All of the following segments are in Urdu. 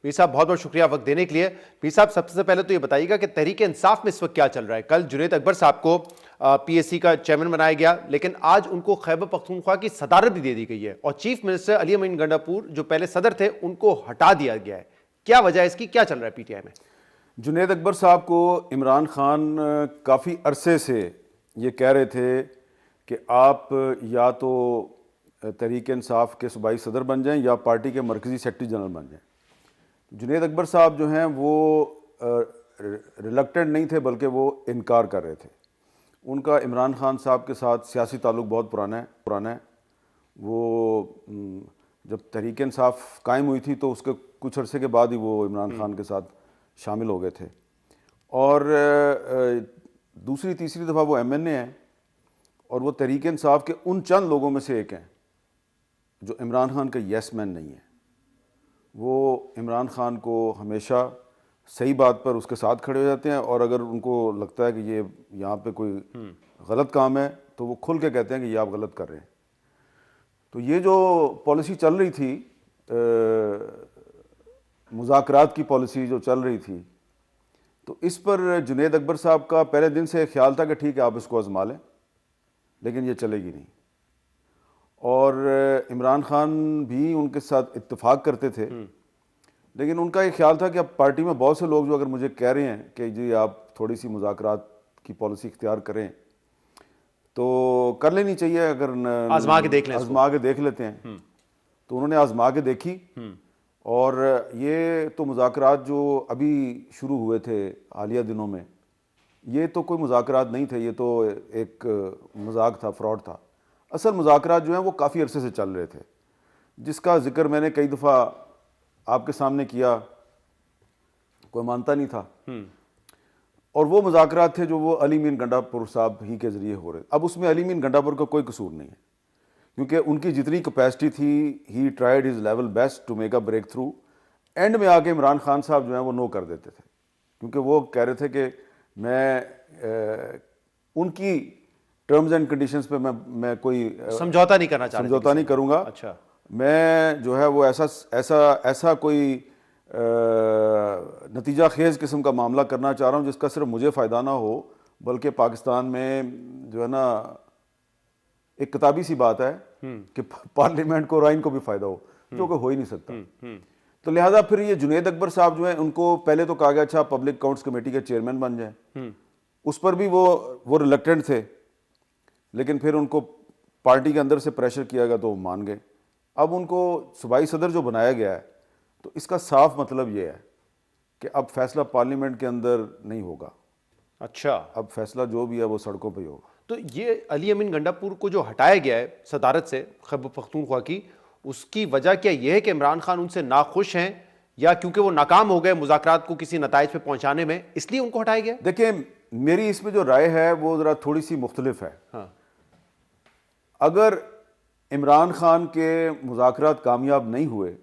پیر صاحب بہت بہت شکریہ وقت دینے کے لیے. پیر صاحب سب سے پہلے تو یہ بتائیے گا کہ تحریک انصاف میں اس وقت کیا چل رہا ہے؟ کل جنید اکبر صاحب کو پی ایس سی کا چیئرمین بنایا گیا، لیکن آج ان کو خیبر پختونخوا کی صدارت بھی دے دی گئی ہے، اور چیف منسٹر علی امین گنڈاپور جو پہلے صدر تھے ان کو ہٹا دیا گیا ہے. کیا وجہ ہے اس کی؟ کیا چل رہا ہے پی ٹی آئی میں؟ جنید اکبر صاحب کو عمران خان کافی عرصے سے یہ کہہ رہے تھے کہ آپ یا تو تحریک انصاف کے صوبائی صدر بن جائیں یا پارٹی کے مرکزی سیکرٹری جنرل بن جائیں. جنید اکبر صاحب جو ہیں وہ ریلکٹنٹ نہیں تھے، بلکہ وہ انکار کر رہے تھے. ان کا عمران خان صاحب کے ساتھ سیاسی تعلق بہت پرانا ہے. وہ جب تحریک انصاف قائم ہوئی تھی تو اس کے کچھ عرصے کے بعد ہی وہ عمران خان کے ساتھ شامل ہو گئے تھے، اور دوسری تیسری دفعہ وہ ایم این اے ہیں، اور وہ تحریک انصاف کے ان چند لوگوں میں سے ایک ہیں جو عمران خان کا یس مین نہیں ہے. وہ عمران خان کو ہمیشہ صحیح بات پر اس کے ساتھ کھڑے ہو جاتے ہیں، اور اگر ان کو لگتا ہے کہ یہ یہاں پہ کوئی غلط کام ہے تو وہ کھل کے کہتے ہیں کہ یہ آپ غلط کر رہے ہیں. تو یہ جو پالیسی چل رہی تھی، مذاکرات کی پالیسی جو چل رہی تھی، تو اس پر جنید اکبر صاحب کا پہلے دن سے خیال تھا کہ ٹھیک ہے آپ اس کو آزما لیں، لیکن یہ چلے گی نہیں. اور عمران خان بھی ان کے ساتھ اتفاق کرتے تھے، لیکن ان کا یہ خیال تھا کہ اب پارٹی میں بہت سے لوگ جو اگر مجھے کہہ رہے ہیں کہ جی آپ تھوڑی سی مذاکرات کی پالیسی اختیار کریں تو کر لینی چاہیے، اگر آزما کے دیکھ لیں، آزما کے دیکھ لیتے ہیں. تو انہوں نے آزما کے دیکھی، اور یہ تو مذاکرات جو ابھی شروع ہوئے تھے حالیہ دنوں میں، یہ تو کوئی مذاکرات نہیں تھے، یہ تو ایک مذاق تھا، فراڈ تھا. اصل مذاکرات جو ہیں وہ کافی عرصے سے چل رہے تھے، جس کا ذکر میں نے کئی دفعہ آپ کے سامنے کیا، کوئی مانتا نہیں تھا. اور وہ مذاکرات تھے جو وہ علی امین گنڈاپور صاحب ہی کے ذریعے ہو رہے. اب اس میں علی امین گنڈاپور کا کوئی قصور نہیں ہے، کیونکہ ان کی جتنی کیپیسٹی تھی، ہی tried his level best to make a break through. And میں آ کے عمران خان صاحب جو ہیں وہ نو کر دیتے تھے، کیونکہ وہ کہہ رہے تھے کہ میں ان کی ٹرمز اینڈ کنڈیشنز پہ میں کوئی سمجھوتا نہیں کرنا چاہ رہے، سمجھوتا نہیں کروں گا. اچھا، میں جو ہے وہ ایسا کوئی نتیجہ خیز قسم کا معاملہ کرنا چاہ رہا ہوں جس کا صرف مجھے فائدہ نہ ہو، بلکہ پاکستان میں جو ہے نا ایک کتابی سی بات ہے کہ پارلیمنٹ کو رائن کو بھی فائدہ ہو، جو کہ ہو ہی نہیں سکتا. تو لہٰذا پھر یہ جنید اکبر صاحب جو ہیں ان کو پہلے تو کہا گیا اچھا پبلک اکاؤنٹس کمیٹی کے چیئرمین بن جائیں. اس پر بھی وہ ریلکٹنٹ تھے، لیکن پھر ان کو پارٹی کے اندر سے پریشر کیا گیا تو وہ مان گئے. اب ان کو صوبائی صدر جو بنایا گیا ہے، تو اس کا صاف مطلب یہ ہے کہ اب فیصلہ پارلیمنٹ کے اندر نہیں ہوگا. اچھا، اب فیصلہ جو بھی ہے وہ سڑکوں پہ ہی ہوگا. تو یہ علی امین گنڈاپور کو جو ہٹایا گیا ہے صدارت سے خیبر پختونخوا کی، اس کی وجہ کیا یہ ہے کہ عمران خان ان سے ناخوش ہیں، یا کیونکہ وہ ناکام ہو گئے مذاکرات کو کسی نتائج پہ پہنچانے میں، اس لیے ان کو ہٹایا گیا؟ دیکھیں میری اس میں جو رائے ہے وہ ذرا تھوڑی سی مختلف ہے. اگر عمران خان کے مذاکرات کامیاب نہیں ہوئے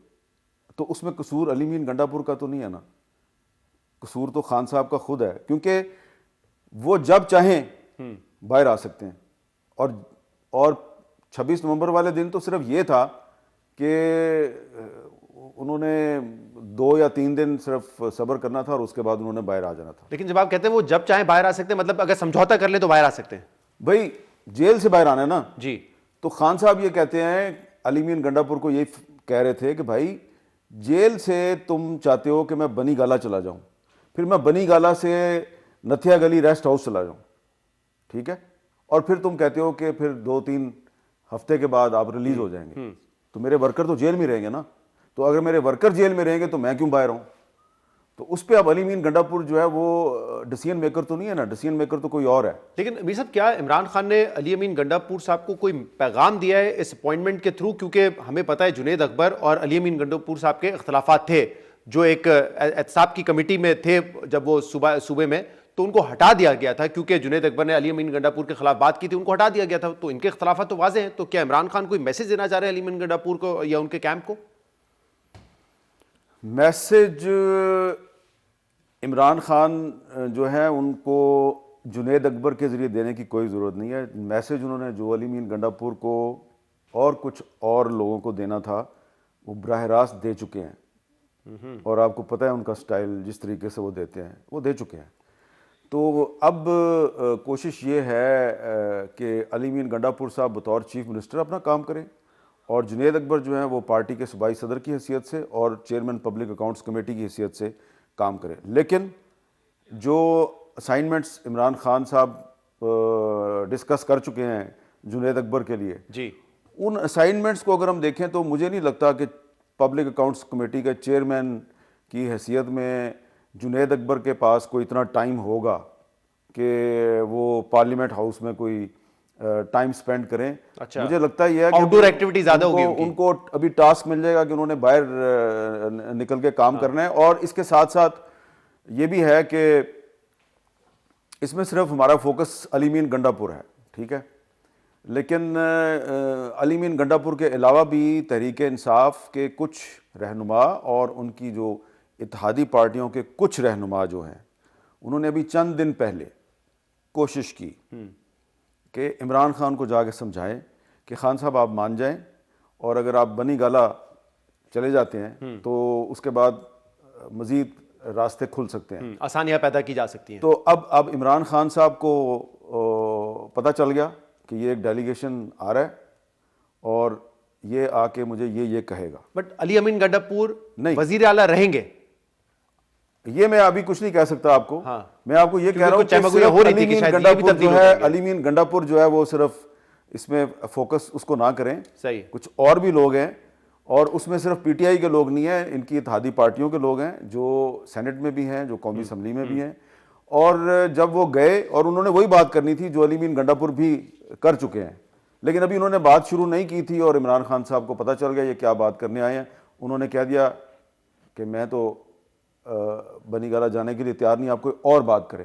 تو اس میں قصور علی امین گنڈاپور کا تو نہیں ہے نا، قصور تو خان صاحب کا خود ہے، کیونکہ وہ جب چاہیں باہر آ سکتے ہیں. اور 26 نومبر والے دن تو صرف یہ تھا کہ انہوں نے 2 یا 3 دن صرف صبر کرنا تھا اور اس کے بعد انہوں نے باہر آ جانا تھا. لیکن جب آپ کہتے ہیں وہ جب چاہیں باہر آ سکتے ہیں، مطلب اگر سمجھوتا کر لیں تو باہر آ سکتے ہیں؟ بھائی جیل سے باہر آنا ہے نا. جی، تو خان صاحب یہ کہتے ہیں، علی امین گنڈاپور کو یہ کہہ رہے تھے کہ بھائی جیل سے تم چاہتے ہو کہ میں بنی گالا چلا جاؤں، پھر میں بنی گالا سے نتھیا گلی ریسٹ ہاؤس چلا جاؤں، ٹھیک ہے، اور پھر تم کہتے ہو کہ پھر 2-3 ہفتے کے بعد آپ ریلیز ہو جائیں گے. تو میرے ورکر تو جیل میں رہیں گے نا. تو اگر میرے ورکر جیل میں رہیں گے تو میں کیوں باہر ہوں؟ تو اس پہ اب علی امین گنڈاپور جو ہے وہ ڈیسیژن میکر تو نہیں ہے نا، ڈیسیژن میکر تو کوئی اور ہے. لیکن امیر صاحب کیا عمران خان نے علی امین گنڈاپور صاحب کو کوئی پیغام دیا ہے اس اپوائنٹمنٹ کے تھرو؟ کیونکہ ہمیں پتہ ہے جنید اکبر اور علی امین گنڈاپور صاحب کے اختلافات تھے، جو ایک احتساب کی کمیٹی میں تھے جب وہ صوبے میں، تو ان کو ہٹا دیا گیا تھا کیونکہ جنید اکبر نے علی امین گنڈاپور کے خلاف بات کی تھی، ان کو ہٹا دیا گیا تھا. تو ان کے اختلافات تو واضح ہیں. تو کیا عمران خان کوئی میسج دینا چاہ رہے ہیں علی امین گنڈاپور کو یا ان کے کیمپ کو؟ میسج عمران خان جو ہے ان کو جنید اکبر کے ذریعے دینے کی کوئی ضرورت نہیں ہے. میسج انہوں نے جو علی امین گنڈاپور کو اور کچھ اور لوگوں کو دینا تھا وہ براہ راست دے چکے ہیں. اور آپ کو پتہ ہے ان کا سٹائل جس طریقے سے وہ دیتے ہیں وہ دے چکے ہیں. تو اب کوشش یہ ہے کہ علی امین گنڈا پور صاحب بطور چیف منسٹر اپنا کام کریں اور جنید اکبر جو ہیں وہ پارٹی کے صوبائی صدر کی حیثیت سے اور چیئرمین پبلک اکاؤنٹس کمیٹی کی حیثیت سے کام کریں. لیکن جو اسائنمنٹس عمران خان صاحب ڈسکس کر چکے ہیں جنید اکبر کے لیے, جی ان اسائنمنٹس کو اگر ہم دیکھیں تو مجھے نہیں لگتا کہ پبلک اکاؤنٹس کمیٹی کے چیئرمین کی حیثیت میں جنید اکبر کے پاس کوئی اتنا ٹائم ہوگا کہ وہ پارلیمنٹ ہاؤس میں کوئی ٹائم سپینڈ کریں. مجھے لگتا ہے یہ ہے کہ آؤٹ ڈور ایکٹیویٹی زیادہ ہوگی ان کو ابھی ٹاسک مل جائے گا کہ انہوں نے باہر نکل کے کام کرنا ہے. اور اس کے ساتھ ساتھ یہ بھی ہے کہ اس میں صرف ہمارا فوکس علی امین گنڈا پور ہے, ٹھیک ہے, لیکن علی امین گنڈا پور کے علاوہ بھی تحریک انصاف کے کچھ رہنما اور ان کی جو اتحادی پارٹیوں کے کچھ رہنما جو ہیں انہوں نے ابھی چند دن پہلے کوشش کی کہ عمران خان کو جا کے سمجھائیں کہ خان صاحب آپ مان جائیں اور اگر آپ بنی گالا چلے جاتے ہیں تو اس کے بعد مزید راستے کھل سکتے ہیں, آسانیاں پیدا کی جا سکتی ہیں. تو اب عمران خان صاحب کو پتہ چل گیا کہ یہ ایک ڈیلیگیشن آ رہا ہے اور یہ آ کے مجھے یہ کہے گا. بٹ علی امین گنڈا پور نہیں, وزیر اعلیٰ رہیں گے یہ میں ابھی کچھ نہیں کہہ سکتا آپ کو. میں آپ کو یہ کہہ رہا ہوں کہ علی امین گنڈا پور جو ہے وہ صرف اس میں فوکس اس کو نہ کریں. صحیح, کچھ اور بھی لوگ ہیں اور اس میں صرف پی ٹی آئی کے لوگ نہیں ہیں, ان کی اتحادی پارٹیوں کے لوگ ہیں جو سینٹ میں بھی ہیں, جو قومی اسمبلی میں بھی ہیں. اور جب وہ گئے اور انہوں نے وہی بات کرنی تھی جو علی امین گنڈا پور بھی کر چکے ہیں, لیکن ابھی انہوں نے بات شروع نہیں کی تھی اور عمران خان صاحب کو پتہ چل گیا یہ کیا بات کرنے آئے ہیں. انہوں نے کہہ دیا کہ میں تو بنی گالا جانے کے لیے تیار نہیں, آپ کوئی اور بات کریں.